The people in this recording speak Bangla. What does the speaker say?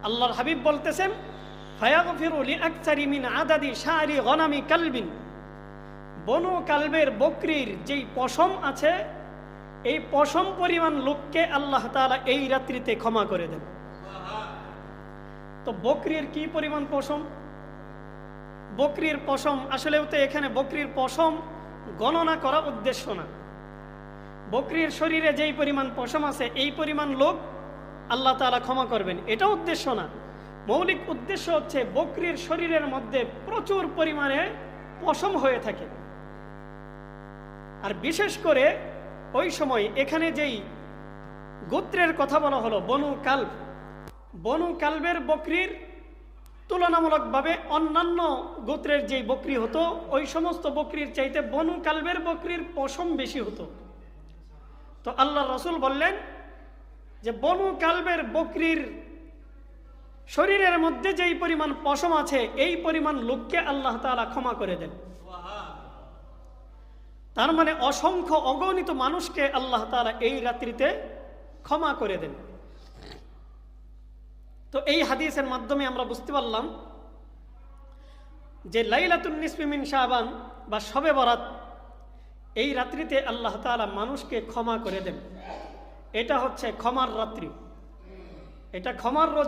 আল্লাহর হাবিব বলতেছেন, ফায়াগফিরু লিআকসারি মিন আদাদি শারি গনামি কালবিন, বনু কালবের বকরির যেই পশম আছে এই পশম পরিমাণ লোককে আল্লাহ তাআলা এই রাত্রিতে ক্ষমা করে দেন। তো বকরির কি পরিমাণ পশম? বকরির পশম আসলেও তো এখানে বকরির পশম গণনা করা উদ্দেশ্য না। বকরির শরীরে যেই পরিমাণ পশম আছে এই পরিমাণ লোক আল্লাহ তাআলা ক্ষমা করবেন, এটা উদ্দেশ্য না। মৌলিক উদ্দেশ্য হচ্ছে বকরির শরীরের মধ্যে প্রচুর পরিমাণে পশম হয়ে থাকে। আর বিশেষ করে ওই সময় এখানে যেই গোত্রের কথা বলা হলো বনু কালব, বনু কালবের বকরির তুলনামূলকভাবে অন্যান্য গোত্রের যেই বকরি হতো ওই সমস্ত বকরির চাইতে বনু কালবের বকরির পশম বেশি হতো। তো আল্লাহ রাসূল বললেন যে বনু কালবের বকরির শরীরের মধ্যে যেই পরিমাণ পশম আছে এই পরিমাণ লোককে আল্লাহ তাআলা ক্ষমা করে দেন। তার মানে অসংখ্য অগণিত মানুষকে আল্লাহ তাআলা এই রাত্রিতে ক্ষমা করে দেন। তো এই হাদিসের মাধ্যমে আমরা বুঝতে পারলাম যে লাইলাতুন নিসফি মিন শাবান বা শবে বরাত এই রাত্রিতে আল্লাহ তাআলা মানুষকে ক্ষমা করে দেন। এটা হচ্ছে ক্ষমার রাত্রি, এটা ক্ষমার রোজ।